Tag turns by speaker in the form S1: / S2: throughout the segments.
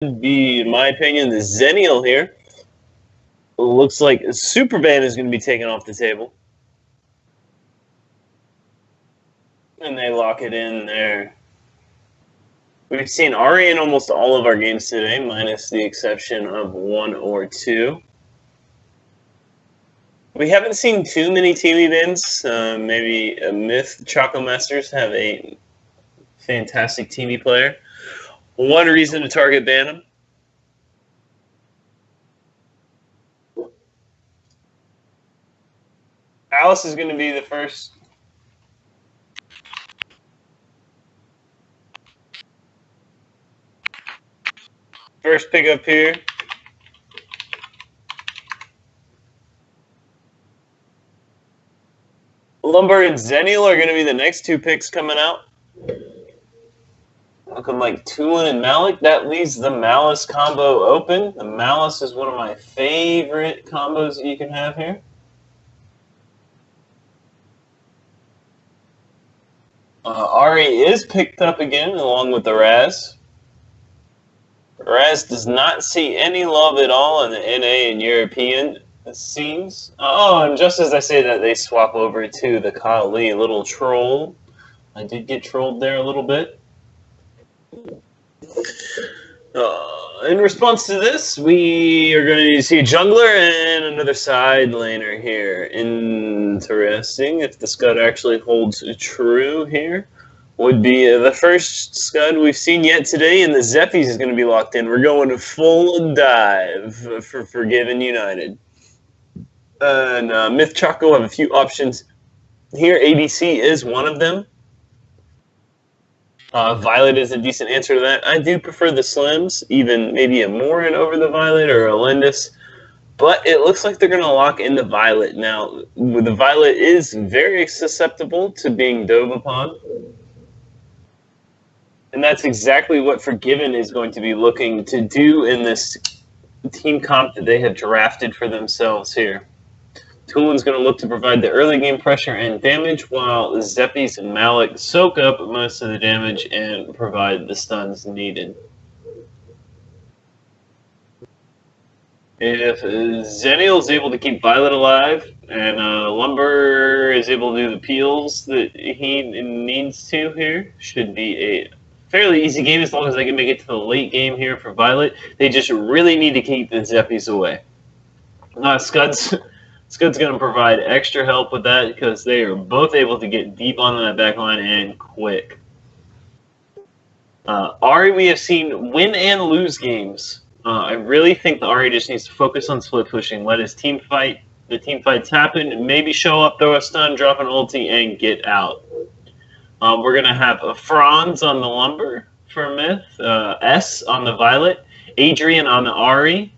S1: be, in my opinion, the Zennial here. It looks like Superban is going to be taken off the table. And they lock it in there. We've seen Ari in almost all of our games today, minus the exception of 1 or 2. We haven't seen too many TV bans. Maybe Myth Choco Masters have a fantastic TV player. One reason to target ban him. Alice is going to be the first. First pickup here. Lumber and Zennial are going to be the next 2 picks coming out. Looking like Tulin and Malik. That leaves the Malice combo open. The Malice is one of my favorite combos that you can have here. Ari is picked up again along with the Raz. Raz does not see any love at all in the NA and European scenes. Oh, and just as I say that, they swap over to the Kali. Little troll. I did get trolled there a little bit. In response to this, we are going to see a jungler and another side laner here. Interesting. If the Scud actually holds true here, would be the first Scud we've seen yet today, and the Zephyrs is going to be locked in. We're going to full dive for Forgiven United. And Myth Choco have a few options here. ADC is one of them. Violet is a decent answer to that. I do prefer the Slims, even maybe a Morin over the Violet or a Lindis. But it looks like they're going to lock in the Violet. Now, the Violet is very susceptible to being dove upon. And that's exactly what Forgiven is going to be looking to do in this team comp that they have drafted for themselves here. Tulin's going to look to provide the early game pressure and damage, while Zeppies and Malik soak up most of the damage and provide the stuns needed. If Zennial is able to keep Violet alive, and Lumber is able to do the peels that he needs to here, should be a fairly easy game as long as they can make it to the late game here for Violet. They just really need to keep the Zeppies away. Scud's going to provide extra help with that because they are both able to get deep onto that backline and quick. Ari, we have seen win and lose games. I really think the Ari just needs to focus on split pushing, let his team fight. The team fights happen, maybe show up, throw a stun, drop an ulti, and get out. We're going to have a Franz on the Lumber for Myth, S on the Violet, Adrian on the Ari,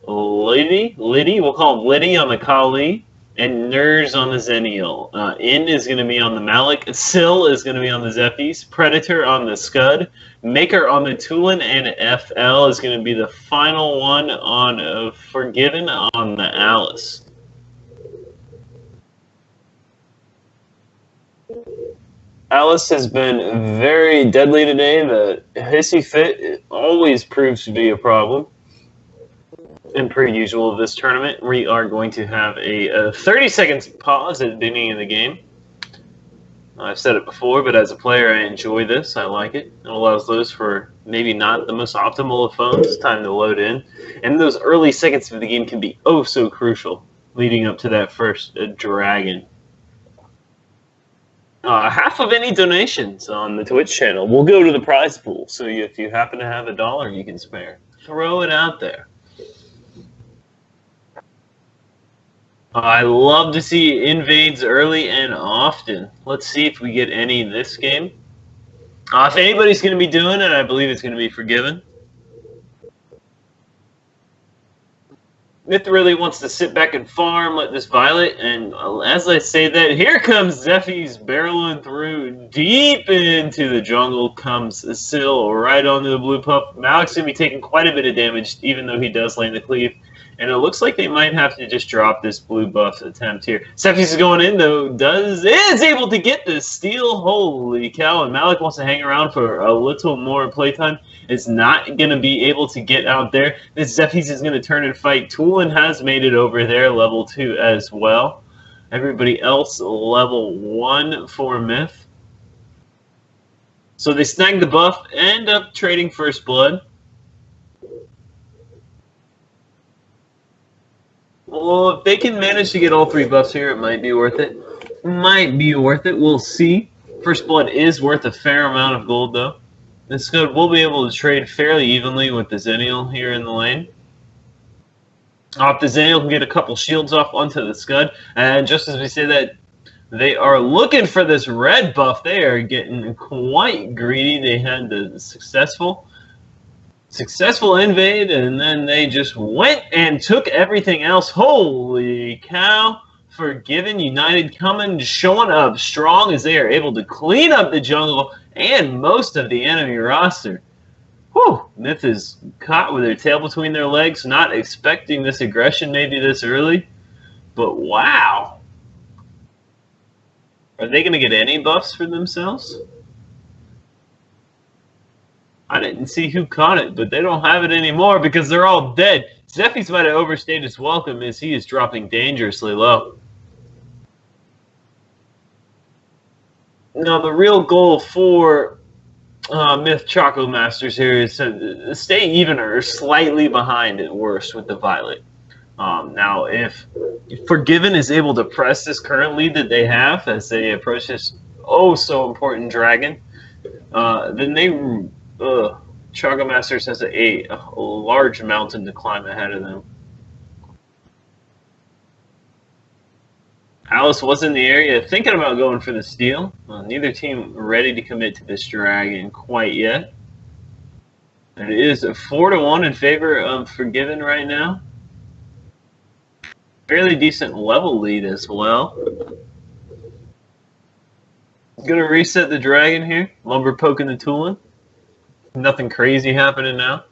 S1: Liddy, we'll call him Liddy on the Kali, and Nurs on the Zennial. In is going to be on the Malik, Sil is going to be on the Zeppies, Predator on the Scud, Maker on the Tulin, and FL is going to be the final one on Forgiven on the Alice. Alice has been very deadly today. The hissy fit always proves to be a problem. And per usual of this tournament, we are going to have a 30 seconds pause at the beginning of the game. I've said it before, but as a player, I enjoy this. I like it. It allows those for maybe not the most optimal of phones time to load in. And those early seconds of the game can be oh so crucial, leading up to that first dragon. Half of any donations on the Twitch channel will go to the prize pool. So if you happen to have $1 you can spare, throw it out there. I love to see invades early and often. Let's see if we get any in this game. If anybody's going to be doing it, I believe it's going to be Forgiven. Myth really wants to sit back and farm, let this Violet, and as I say that, here comes Zephy's barreling through deep into the jungle, comes Sil right onto the blue pup. Malik's going to be taking quite a bit of damage, even though he does land the cleave. And it looks like they might have to just drop this blue buff attempt here. Zephy's is going in, though. Is able to get the steal. Holy cow. And Malik wants to hang around for a little more playtime. is not going to be able to get out there. This Zephy's is going to turn and fight. Tulin has made it over there, level 2 as well. Everybody else, level 1 for Myth. So they snag the buff, end up trading First Blood. Well, if they can manage to get all 3 buffs here, it might be worth it. Might be worth it. We'll see. First Blood is worth a fair amount of gold, though. This Scud will be able to trade fairly evenly with the Xennial here in the lane. If the Xennial can get a couple shields off onto the Scud, and just as we say that, they are looking for this red buff. They are getting quite greedy. They had the successful invade, and then they just went and took everything else. Holy cow. Forgiven United coming, showing up strong as they are able to clean up the jungle and most of the enemy roster. Whew, Myth is caught with their tail between their legs, not expecting this aggression maybe this early. But wow. Are they going to get any buffs for themselves? I didn't see who caught it, but they don't have it anymore because they're all dead. Zephy's might have overstayed his welcome as he is dropping dangerously low. Now, the real goal for Myth Choco Masters here is to stay even or slightly behind at worst with the Violet. Now, if Forgiven is able to press this current lead that they have as they approach this oh-so-important dragon, then they... Choco Masters has a large mountain to climb ahead of them. Alice was in the area thinking about going for the steal. Neither team ready to commit to this dragon quite yet. It is 4-1 in favor of Forgiven right now. Fairly decent level lead as well. Gonna reset the dragon here. Lumber poking the Tulin. Nothing crazy happening now.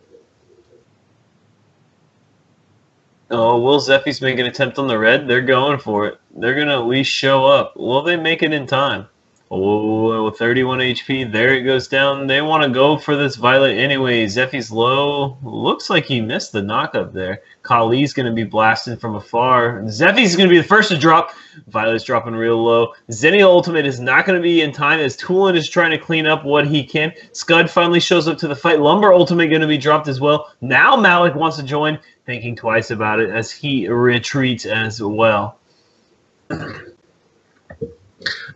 S1: Oh, will Zephy's make an attempt on the red? They're going for it. They're going to at least show up. Will they make it in time? Oh, 31 HP. There it goes down. They want to go for this Violet anyway. Zephy's low. Looks like he missed the knock-up there. Kali's going to be blasted from afar. Zephy's going to be the first to drop. Violet's dropping real low. Xennial ultimate is not going to be in time as Tulin is trying to clean up what he can. Scud finally shows up to the fight. Lumber ultimate going to be dropped as well. Now Malik wants to join, thinking twice about it as he retreats as well.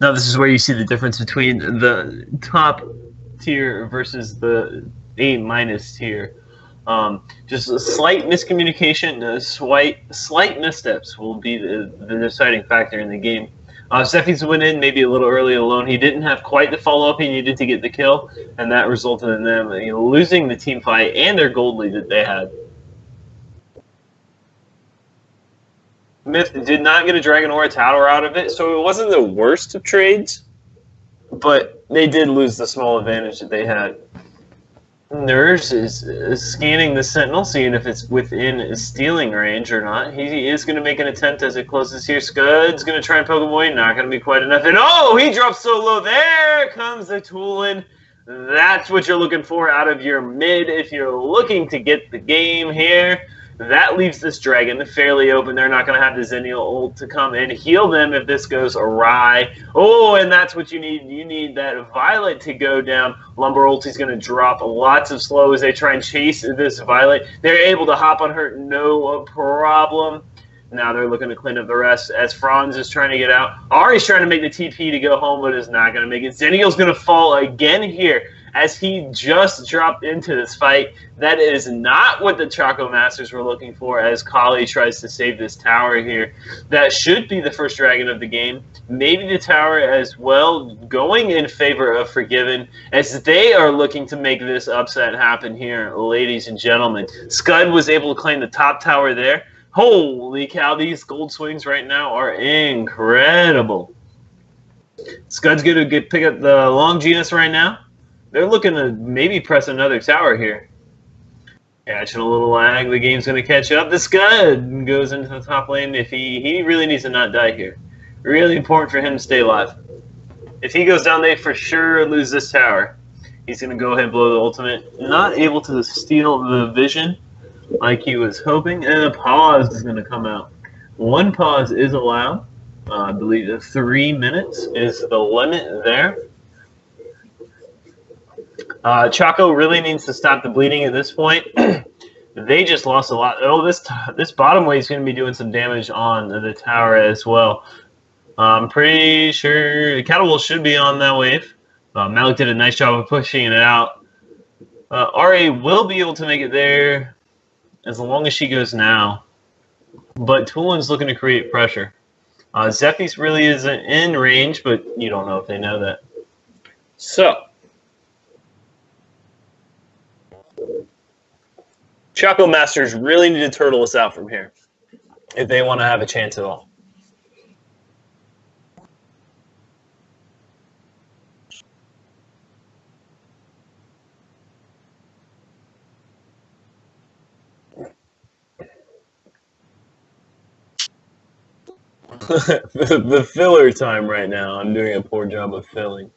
S1: Now this is where you see the difference between the top tier versus the A- tier. Just a slight miscommunication, slight missteps will be the deciding factor in the game. Zephy's went in maybe a little early alone. He didn't have quite the follow-up he needed to get the kill, and that resulted in them losing the team fight and their gold lead that they had. Myth did not get a dragon or a tower out of it, so it wasn't the worst of trades, but they did lose the small advantage that they had. Nurse is scanning the sentinel, seeing if it's within stealing range or not. He is going to make an attempt as it closes here. Scud's going to try and poke him away. Not going to be quite enough. And oh, he drops so low. There comes the Tulin. That's what you're looking for out of your mid if you're looking to get the game here. That leaves this dragon fairly open. They're not going to have the Xennial ult to come and heal them if this goes awry. Oh, and that's what you need. You need that Violet to go down. Lumber ult is going to drop lots of slow as they try and chase this Violet. They're able to hop on her, no problem. Now they're looking to clean up the rest as Franz is trying to get out. Ari's trying to make the TP to go home, but is not going to make it. Xennial's going to fall again here as he just dropped into this fight. That is not what the Choco Masters were looking for as Kali tries to save this tower here. That should be the first dragon of the game. Maybe the tower as well, going in favor of Forgiven as they are looking to make this upset happen here, ladies and gentlemen. Scud was able to claim the top tower there. Holy cow, these gold swings right now are incredible. Scud's going to pick up the long genus right now. They're looking to maybe press another tower here. Catching a little lag. The game's going to catch up. The Scud goes into the top lane. If he really needs to not die here. Really important for him to stay alive. If he goes down, they for sure lose this tower. He's going to go ahead and blow the ultimate. Not able to steal the vision like he was hoping. And a pause is going to come out. One pause is allowed. I believe 3 minutes is the limit there. Choco really needs to stop the bleeding at this point. They just lost a lot. Oh, this bottom wave is going to be doing some damage on the tower as well. I'm pretty sure Catapult should be on that wave. Malik did a nice job of pushing it out. RA will be able to make it there as long as she goes now. But Tulin's looking to create pressure. Zephy's really isn't in range, but you don't know if they know that. So, Choco Masters really need to turtle us out from here if they want to have a chance at all. the filler time right now. I'm doing a poor job of filling.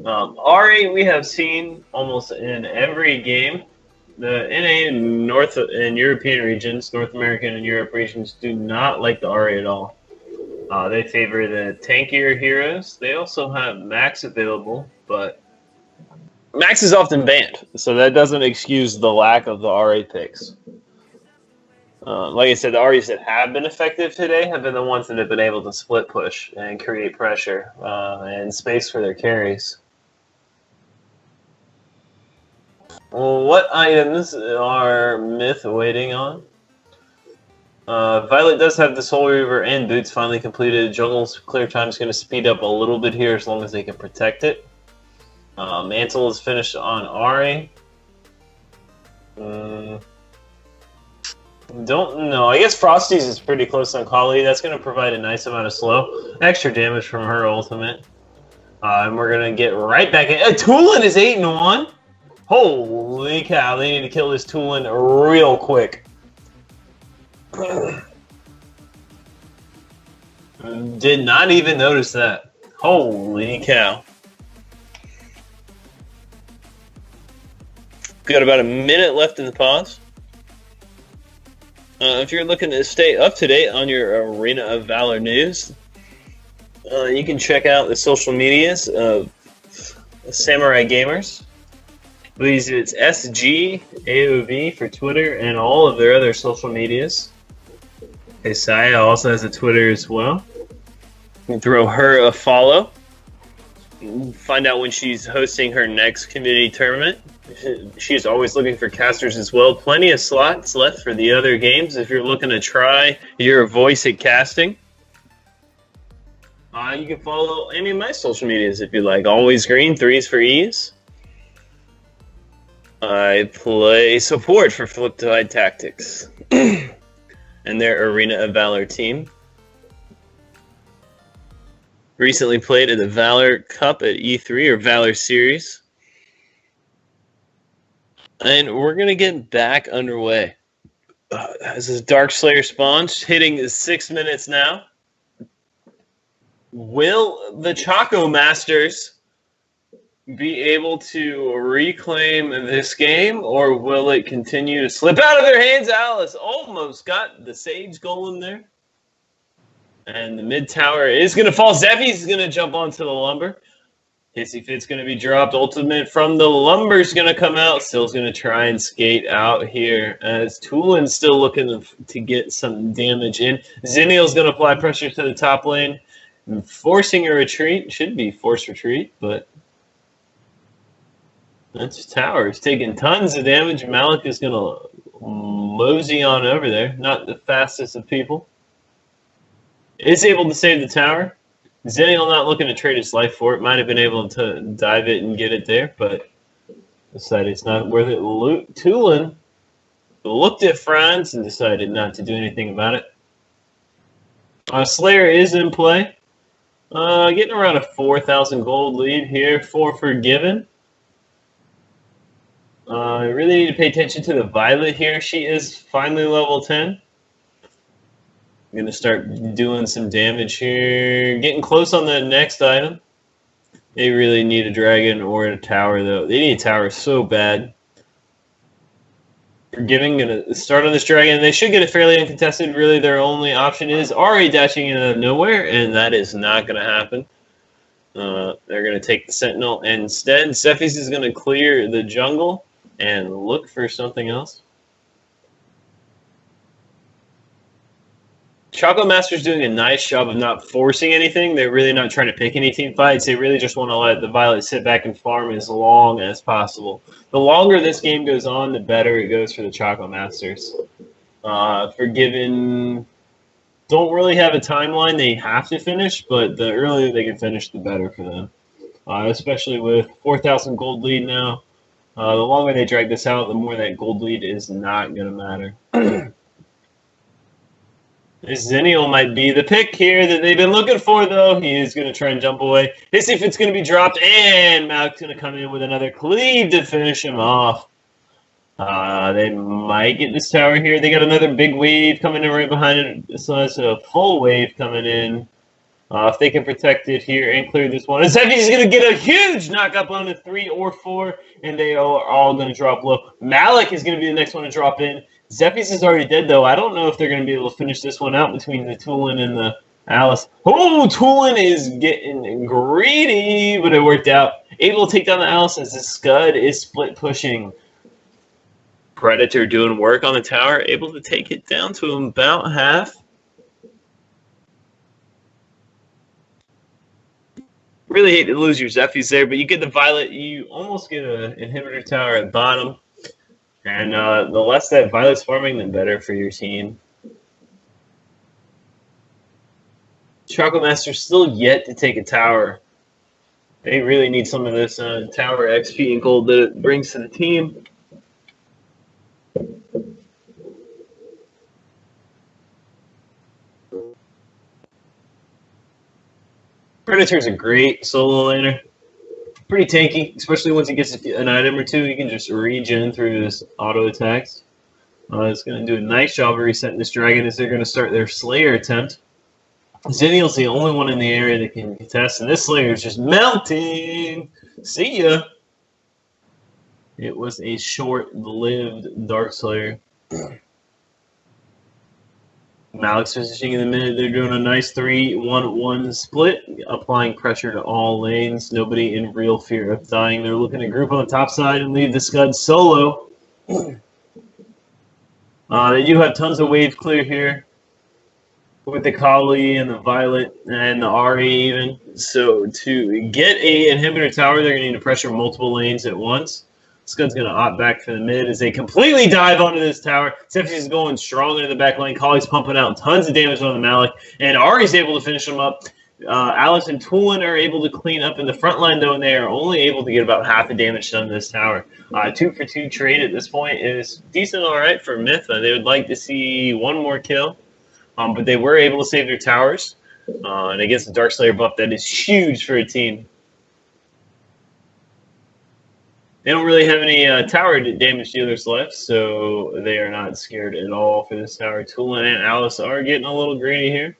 S1: Ari, we have seen almost in every game. The NA and European regions, North American and Europe regions, do not like the Ari at all. They favor the tankier heroes. They also have Max available, but Max is often banned, so that doesn't excuse the lack of the RA picks. Like I said, the RAs that have been effective today have been the ones that have been able to split push and create pressure and space for their carries. Well, what items are Myth waiting on? Violet does have the Soul Reaver and Boots finally completed. Jungle's clear time is going to speed up a little bit here as long as they can protect it. Mantle is finished on Ari. Don't know. I guess Frosty's is pretty close on Kali. That's going to provide a nice amount of slow. Extra damage from her ultimate. And we're going to get right back in. Tulin is 8-1. Holy cow. They need to kill this Tulin real quick. Did not even notice that. Holy cow. Got about a minute left in the pause. If you're looking to stay up to date on your Arena of Valor news, you can check out the social medias of Samurai Gamers. Please, it's SG AOV for Twitter and all of their other social medias. Kaisaya also has a Twitter as well. You can throw her a follow. Find out when she's hosting her next community tournament. She's always looking for casters as well. Plenty of slots left for the other games if you're looking to try your voice at casting. You can follow any of my social medias if you like. Always Green, 3s for ease. I play support for Fliptide Tactics and their Arena of Valor team. Recently played at the Valor Cup at E3 or Valor Series. And we're going to get back underway. This is Dark Slayer spawns hitting 6 minutes now. Will the Choco Masters be able to reclaim this game, or will it continue to slip out of their hands? Alice almost got the Sage Golem there. And the mid tower is going to fall. Zephy's going to jump onto the Lumber. Hissy Fit's going to be dropped. Ultimate from the Lumber's going to come out. Still's going to try and skate out here as Tulin's still looking to get some damage in. Zennial's going to apply pressure to the top lane. Forcing a retreat. Should be forced retreat, but that's tower. It's taking tons of damage. Malik is going to mosey on over there. Not the fastest of people. Is able to save the tower. Zennial not looking to trade his life for it. Might have been able to dive it and get it there, but decided it's not worth it. Tulin looked at Franz and decided not to do anything about it. Slayer is in play. Getting around a 4,000 gold lead here for Forgiven. I really need to pay attention to the Violet here. She is finally level 10. I'm going to start doing some damage here. Getting close on the next item. They really need a dragon or a tower, though. They need a tower so bad. Forgiving gonna start on this dragon. They should get it fairly uncontested. Really, their only option is Ari dashing in out of nowhere, and that is not going to happen. They're going to take the Sentinel instead. Cephis is going to clear the jungle and look for something else. Choco Master's doing a nice job of not forcing anything. They're really not trying to pick any team fights. They really just want to let the Violet sit back and farm as long as possible. The longer this game goes on, the better it goes for the Choco Masters. Forgiven don't really have a timeline they have to finish, but the earlier they can finish, the better for them. Especially with 4,000 gold lead now. The longer they drag this out, the more that gold lead is not going to matter. Zennial might be the pick here that they've been looking for, though. He is going to try and jump away. Let's see if it's going to be dropped, and Malik's going to come in with another cleave to finish him off. They might get this tower here. They got another big wave coming in right behind it, so that's a full wave coming in. If they can protect it here and clear this one. Zephy's going to get a huge knock-up on the 3 or 4, and they are all going to drop low. Malik is going to be the next one to drop in. Zephy's is already dead, though. I don't know if they're going to be able to finish this one out between the Tulin and the Alice. Oh, Tulin is getting greedy, but it worked out. Able to take down the Alice as the Scud is split pushing. Predator doing work on the tower, able to take it down to about half. Really hate to lose your Zephy's there, but you get the Violet. You almost get an inhibitor tower at bottom. And the less that Violet's farming, the better for your team. Choco Master's still yet to take a tower. They really need some of this tower XP and gold that it brings to the team. Predator's a great solo laner. Pretty tanky, especially once he gets an item or two. He can just regen through his auto attacks. It's going to do a nice job of resetting this dragon as they're going to start their Slayer attempt. Zennial's the only one in the area that can contest, and this Slayer is just melting. See ya. It was a short-lived Dark Slayer. Malik's positioning in the mid. They're doing a nice 3-1-1 split, applying pressure to all lanes. Nobody in real fear of dying. They're looking to group on the top side and leave the Scud solo. They do have tons of wave clear here with the Kali and the Violet and the Ari even. So to get a inhibitor tower, they're going to need to pressure multiple lanes at once. Scud's going to opt back for the mid as they completely dive onto this tower. Cephis is going strong into the back lane. Kali's pumping out tons of damage on the Malik. And Ari's able to finish them up. Alice and Tulin are able to clean up in the front line, though, and they are only able to get about half the damage done to this tower. 2-for-2 trade at this point is decent all right for Myth. They would like to see one more kill. But they were able to save their towers. And against the Dark Slayer buff, that is huge for a team. They don't really have any tower damage dealers left, so they are not scared at all for this tower. Tulin and Alice are getting a little greedy here.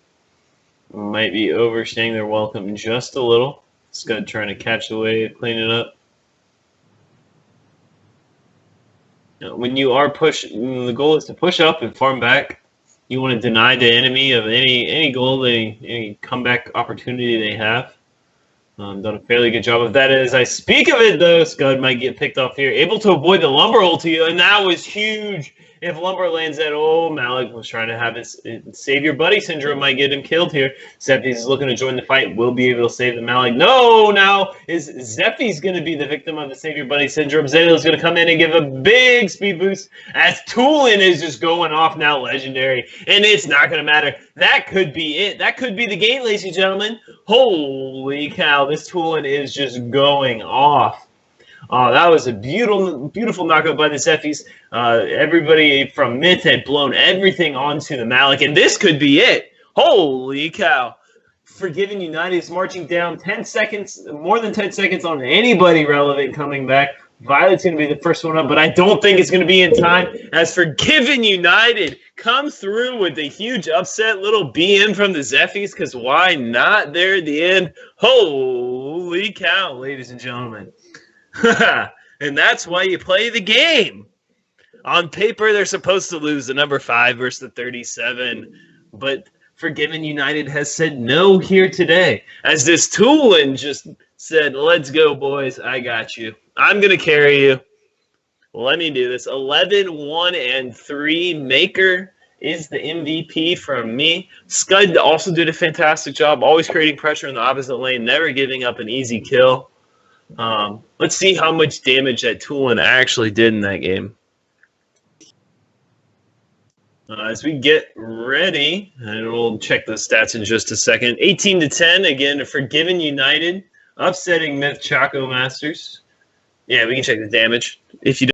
S1: Might be overstaying their welcome just a little. Scud trying to catch the wave, clean it up. Now, when you are the goal is to push up and farm back. You want to deny the enemy of any goal, any comeback opportunity they have. Done a fairly good job of that. As I speak of it, though, Scud might get picked off here. Able to avoid the Lumber ulti, and that was huge. If Lumber lands that, oh, Malik was trying to have his save your buddy syndrome might get him killed here. Zephy's looking to join the fight. Will be able to save the Malik. No, now is Zephy's going to be the victim of the save your buddy syndrome. Zennial's going to come in and give a big speed boost as Tulin is just going off now legendary. And it's not going to matter. That could be it. That could be the game, ladies and gentlemen. Holy cow, this Tulin is just going off. That was a beautiful knockout by the Zephy's. Everybody from Myth had blown everything onto the Malik, and this could be it. Holy cow. Forgiven United is marching down 10 seconds, more than 10 seconds on anybody relevant coming back. Violet's going to be the first one up, but I don't think it's going to be in time as Forgiven United come through with a huge upset. Little BM from the Zephies, because why not there at the end? Holy cow, ladies and gentlemen. And that's why you play the game. On paper, they're supposed to lose the number 5 versus the 37, but Forgiven United has said no here today, as this Tulin just said, let's go, boys. I got you. I'm going to carry you. Let me do this. 11-1-3. Maker is the MVP from me. Scud also did a fantastic job, always creating pressure in the opposite lane, never giving up an easy kill. Let's see how much damage that Tulin actually did in that game. As we get ready, and we'll check the stats in just a second. 18-10, again, Forgiven United, upsetting Myth Choco Masters. Yeah, we can check the damage. If you